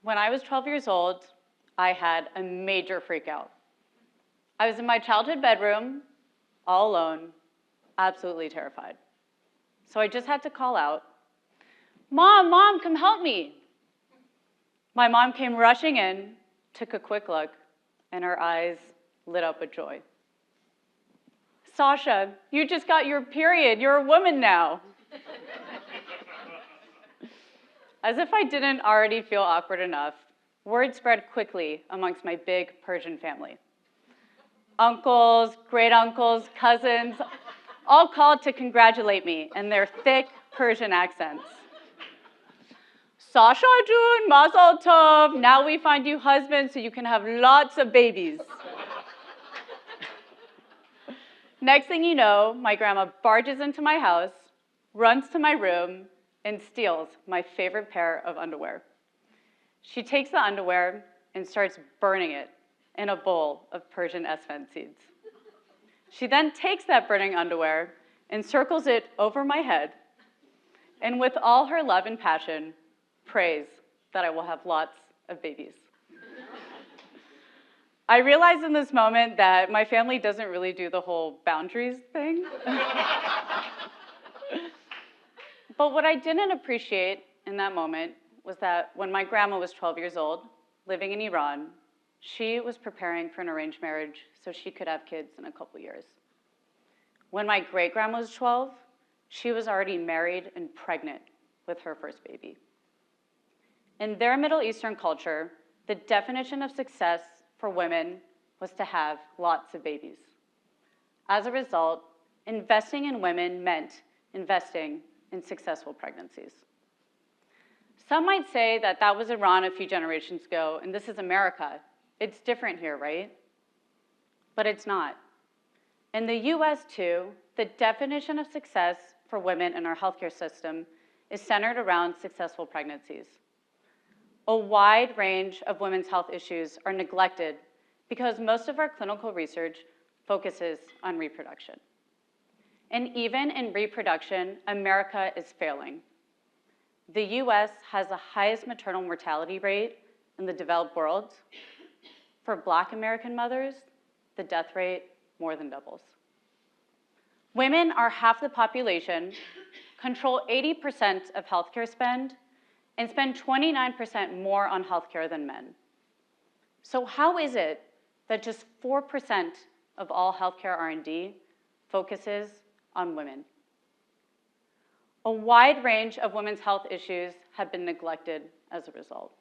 When I was 12 years old, I had a major freak out. I was in my childhood bedroom, all alone, absolutely terrified. So I just had to call out, "Mom, Mom, come help me." My mom came rushing in, took a quick look, and her eyes lit up with joy. "Sasha, you just got your period. You're a woman now." As if I didn't already feel awkward enough, word spread quickly amongst my big Persian family. Uncles, great-uncles, cousins, all called to congratulate me in their thick Persian accents. "Sasha Jun, Mazal Tov, now we find you husband so you can have lots of babies." Next thing you know, my grandma barges into my house, runs to my room, and steals my favorite pair of underwear. She takes the underwear and starts burning it in a bowl of Persian esfand seeds. She then takes that burning underwear and circles it over my head, and with all her love and passion, prays that I will have lots of babies. I realized in this moment that my family doesn't really do the whole boundaries thing. But what I didn't appreciate in that moment was that when my grandma was 12 years old, living in Iran, she was preparing for an arranged marriage so she could have kids in a couple years. When my great-grandma was 12, she was already married and pregnant with her first baby. In their Middle Eastern culture, the definition of success for women was to have lots of babies. As a result, investing in women meant investing in successful pregnancies. Some might say that that was Iran a few generations ago, and this is America. It's different here, right? But it's not. In the US, too, the definition of success for women in our healthcare system is centered around successful pregnancies. A wide range of women's health issues are neglected because most of our clinical research focuses on reproduction. And even in reproduction, America is failing. The US has the highest maternal mortality rate in the developed world. For Black American mothers, the death rate more than doubles. Women are half the population, control 80% of healthcare spend, and spend 29% more on healthcare than men. So how is it that just 4% of all healthcare R&D focuses on women? A wide range of women's health issues have been neglected as a result.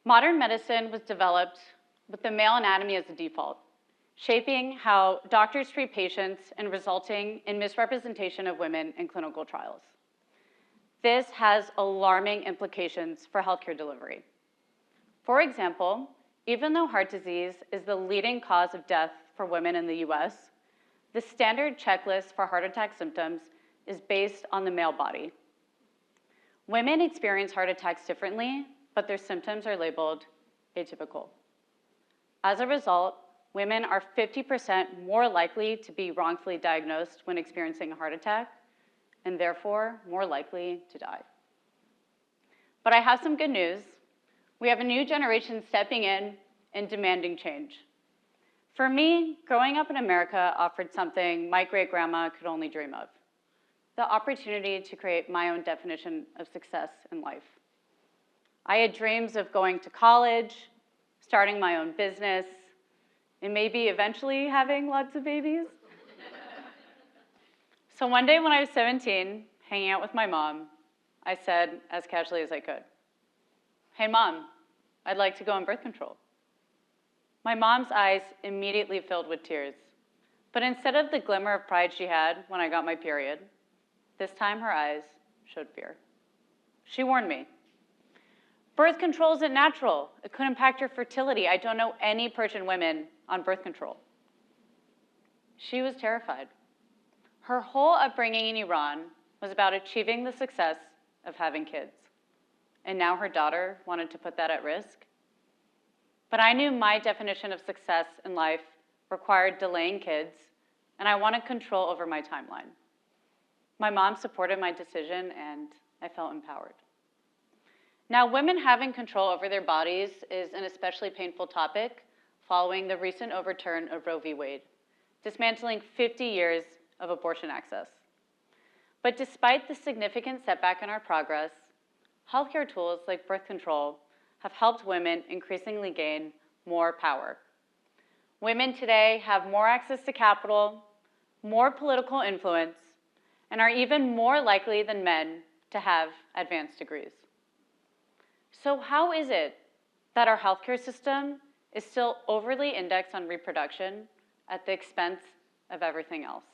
Modern medicine was developed with the male anatomy as the default, shaping how doctors treat patients and resulting in misrepresentation of women in clinical trials. This has alarming implications for healthcare delivery. For example, even though heart disease is the leading cause of death for women in the US, the standard checklist for heart attack symptoms is based on the male body. Women experience heart attacks differently, but their symptoms are labeled atypical. As a result, women are 50% more likely to be wrongfully diagnosed when experiencing a heart attack, and therefore more likely to die. But I have some good news. We have a new generation stepping in and demanding change. For me, growing up in America offered something my great-grandma could only dream of: the opportunity to create my own definition of success in life. I had dreams of going to college, starting my own business, and maybe eventually having lots of babies. So one day when I was 17, hanging out with my mom, I said, as casually as I could, "Hey, Mom, I'd like to go on birth control." My mom's eyes immediately filled with tears, but instead of the glimmer of pride she had when I got my period, this time her eyes showed fear. She warned me, "Birth control isn't natural. It could impact your fertility. I don't know any Persian women on birth control." She was terrified. Her whole upbringing in Iran was about achieving the success of having kids. And now her daughter wanted to put that at risk. But I knew my definition of success in life required delaying kids, and I wanted control over my timeline. My mom supported my decision, and I felt empowered. Now, women having control over their bodies is an especially painful topic following the recent overturn of Roe v. Wade, dismantling 50 years of abortion access. But despite the significant setback in our progress, healthcare tools like birth control have helped women increasingly gain more power. Women today have more access to capital, more political influence, and are even more likely than men to have advanced degrees. So how is it that our healthcare system is still overly indexed on reproduction at the expense of everything else?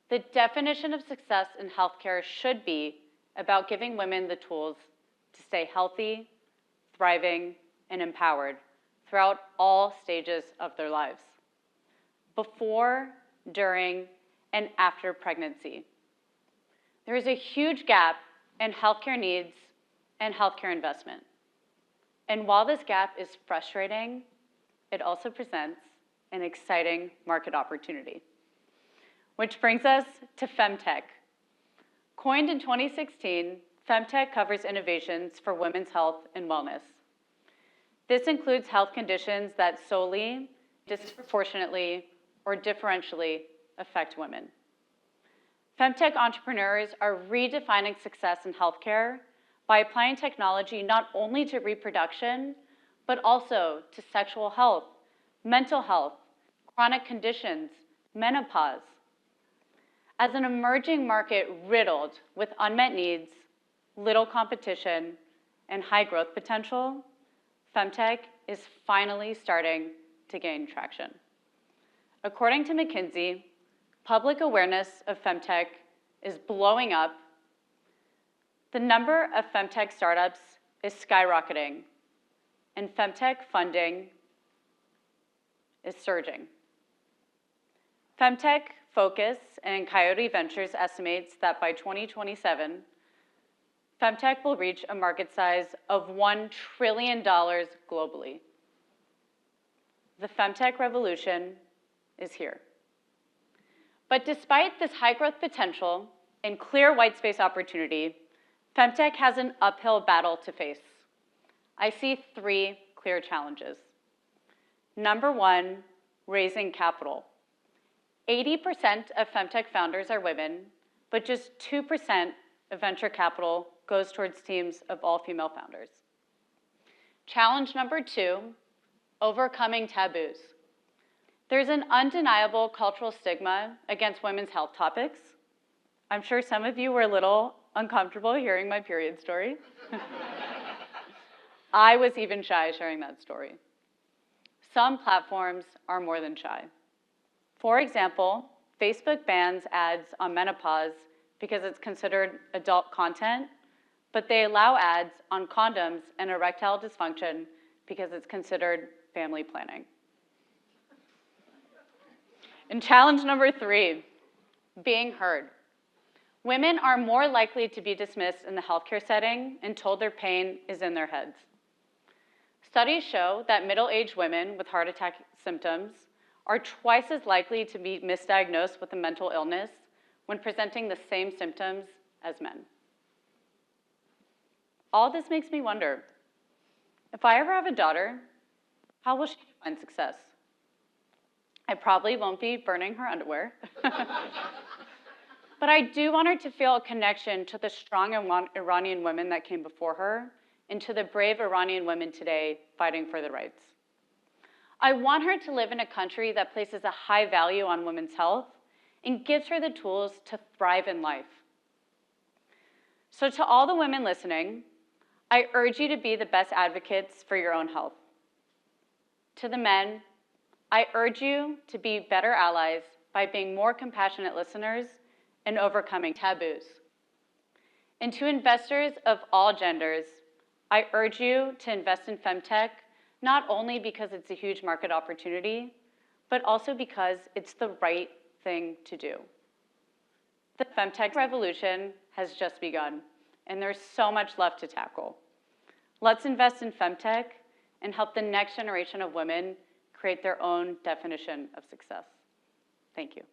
The definition of success in healthcare should be about giving women the tools to stay healthy, thriving, and empowered throughout all stages of their lives, before, during, and after pregnancy. There is a huge gap in healthcare needs and healthcare investment. And while this gap is frustrating, it also presents an exciting market opportunity. Which brings us to Femtech. Coined in 2016, Femtech covers innovations for women's health and wellness. This includes health conditions that solely, disproportionately, or differentially affect women. Femtech entrepreneurs are redefining success in healthcare by applying technology not only to reproduction, but also to sexual health, mental health, chronic conditions, menopause. As an emerging market riddled with unmet needs, little competition, and high growth potential, Femtech is finally starting to gain traction. According to McKinsey, public awareness of Femtech is blowing up. The number of Femtech startups is skyrocketing, and Femtech funding is surging. Femtech Focus and Coyote Ventures estimates that by 2027, Femtech will reach a market size of $1 trillion globally. The Femtech Revolution is here. But despite this high growth potential and clear white space opportunity, Femtech has an uphill battle to face. I see 3 clear challenges. Number 1, raising capital. 80% of Femtech founders are women, but just 2% of venture capital goes towards teams of all female founders. Challenge number 2, overcoming taboos. There's an undeniable cultural stigma against women's health topics. I'm sure some of you were a little uncomfortable hearing my period story. I was even shy sharing that story. Some platforms are more than shy. For example, Facebook bans ads on menopause because it's considered adult content, but they allow ads on condoms and erectile dysfunction because it's considered family planning. And challenge number 3, being heard. Women are more likely to be dismissed in the healthcare setting and told their pain is in their heads. Studies show that middle-aged women with heart attack symptoms are twice as likely to be misdiagnosed with a mental illness when presenting the same symptoms as men. All this makes me wonder, if I ever have a daughter, how will she define success? I probably won't be burning her underwear. But I do want her to feel a connection to the strong Iranian women that came before her and to the brave Iranian women today fighting for their rights. I want her to live in a country that places a high value on women's health and gives her the tools to thrive in life. So to all the women listening, I urge you to be the best advocates for your own health. To the men, I urge you to be better allies by being more compassionate listeners and overcoming taboos. And to investors of all genders, I urge you to invest in Femtech, not only because it's a huge market opportunity, but also because it's the right thing to do. The Femtech revolution has just begun, and there's so much left to tackle. Let's invest in Femtech and help the next generation of women create their own definition of success. Thank you.